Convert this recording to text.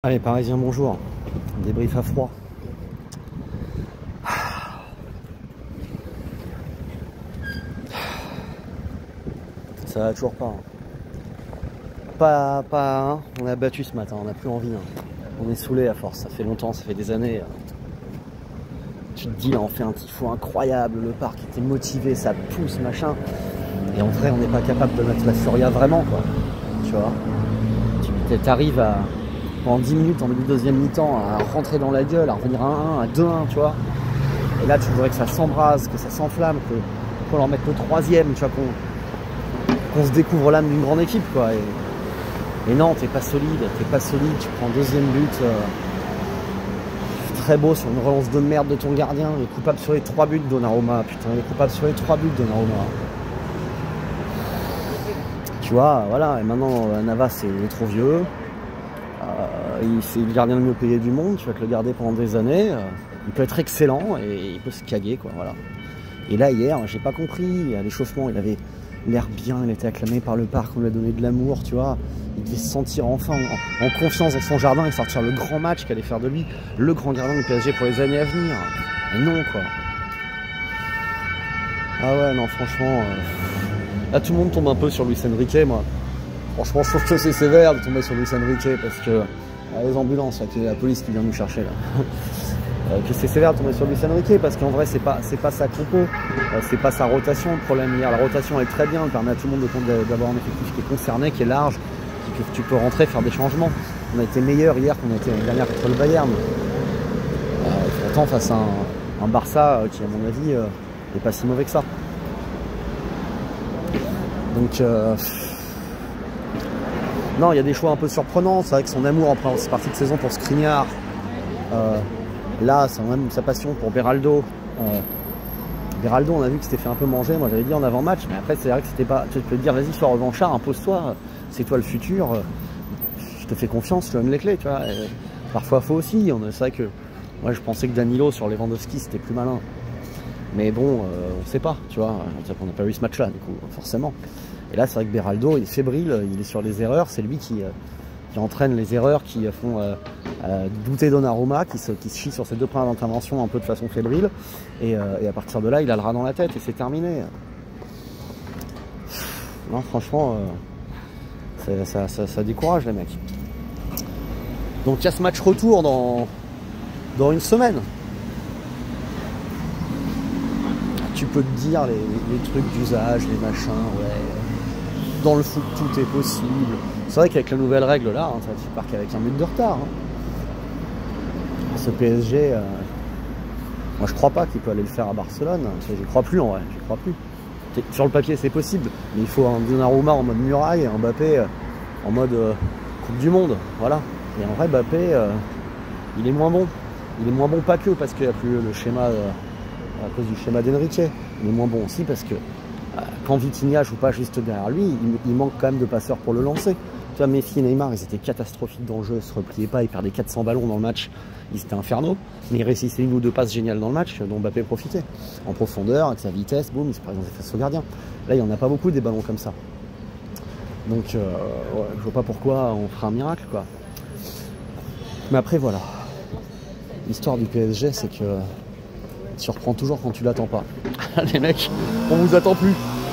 Allez, Parisien, bonjour. Débrief à froid. Ça va toujours pas. Hein. On a battu ce matin, on n'a plus envie. On est saoulé à force, ça fait longtemps, ça fait des années. Tu te dis, là, on fait un tifo incroyable, le parc était motivé, ça pousse, machin. Et en vrai, on n'est pas capable de mettre la furia vraiment, quoi. Tu vois, tu arrives à... pendant 10 minutes en début de deuxième mi-temps à rentrer dans la gueule, à revenir à 1-1, à 2-1, tu vois. Et là, tu voudrais que ça s'embrase, que ça s'enflamme, qu'on leur mette le troisième, tu vois, qu'on se découvre l'âme d'une grande équipe, quoi. Et non, t'es pas solide, tu prends deuxième but, très beau sur une relance de merde de ton gardien, il est coupable sur les 3 buts de Donnarumma, putain, il est coupable sur les 3 buts de Donnarumma. Tu vois, voilà, et maintenant, Navas, il est trop vieux. C'est le gardien le mieux payé du monde, tu vas te le garder pendant des années, il peut être excellent et il peut se caguer, quoi, voilà. Et là hier, j'ai pas compris, à l'échauffement il avait l'air bien, il était acclamé par le parc, on lui a donné de l'amour, tu vois, il devait se sentir enfin en confiance dans son jardin et sortir le grand match qu'allait faire de lui le grand gardien du PSG pour les années à venir. Et non, quoi. Ah ouais, non, franchement, là tout le monde tombe un peu sur Luis Enrique, moi. Franchement, je trouve que c'est sévère de tomber sur Luis Enrique parce que les ambulances, c'est la police qui vient nous chercher là. Que c'est sévère de tomber sur Luis Enrique parce qu'en vrai, c'est pas sa compo, c'est pas sa rotation le problème. Hier, la rotation est très bien, elle permet à tout le monde d'avoir un effectif qui est concerné, qui est large, que tu peux rentrer, faire des changements. On a été meilleur hier qu'on a été l'année dernière contre le Bayern. Pourtant, face à un Barça qui, à mon avis, n'est pas si mauvais que ça. Donc. Non, il y a des choix un peu surprenants. C'est vrai que son amour en première partie de saison pour Skriniar, là, même sa passion pour Beraldo. Beraldo, on a vu que c'était fait un peu manger. Moi, j'avais dit en avant-match, mais après, c'est vrai que c'était pas. Tu peux te dire, vas-y, sois revanchard, impose-toi. C'est toi le futur. Je te fais confiance, je te donne les clés, tu vois. Et parfois, faut aussi. C'est vrai que moi, je pensais que Danilo sur Lewandowski, c'était plus malin. Mais bon, on sait pas, tu vois. On n'a pas eu ce match-là, du coup, forcément. Et là, c'est vrai que Beraldo, il est fébrile, il est sur les erreurs. C'est lui qui entraîne les erreurs, qui font douter Donnarumma, qui se chie sur ses deux premières interventions un peu de façon fébrile. Et à partir de là, il a le rat dans la tête et c'est terminé. Non, franchement, ça décourage les mecs. Donc il y a ce match retour dans une semaine. Tu peux te dire les trucs d'usage, les machins, ouais. Dans le foot, tout est possible. C'est vrai qu'avec la nouvelle règle là, tu pars qu'avec un but de retard. Ce PSG, moi je crois pas qu'il peut aller le faire à Barcelone. J'y crois plus en vrai, j'y crois plus. Sur le papier c'est possible, mais il faut un Donnarumma en mode muraille et un Mbappé en mode Coupe du Monde. Voilà. Et en vrai, Mbappé, il est moins bon. Il est moins bon pas que parce qu'il n'y a plus le schéma, à cause du schéma d'Enrique. Il est moins bon aussi parce que quand Vitinha joue pas juste derrière lui, il manque quand même de passeurs pour le lancer. Tu vois, Messi et Neymar, ils étaient catastrophiques dans le jeu, ils se repliaient pas, ils perdaient 400 ballons dans le match, ils étaient infernaux, mais ils réussissaient une ou deux passes géniales dans le match dont Mbappé profitait. En profondeur, avec sa vitesse, boum, il se présentait face au gardien. Là, il n'y en a pas beaucoup des ballons comme ça. Donc, ouais, je vois pas pourquoi on fera un miracle, quoi. Mais après, voilà. L'histoire du PSG, c'est que tu reprends toujours quand tu l'attends pas. Les mecs, on vous attend plus.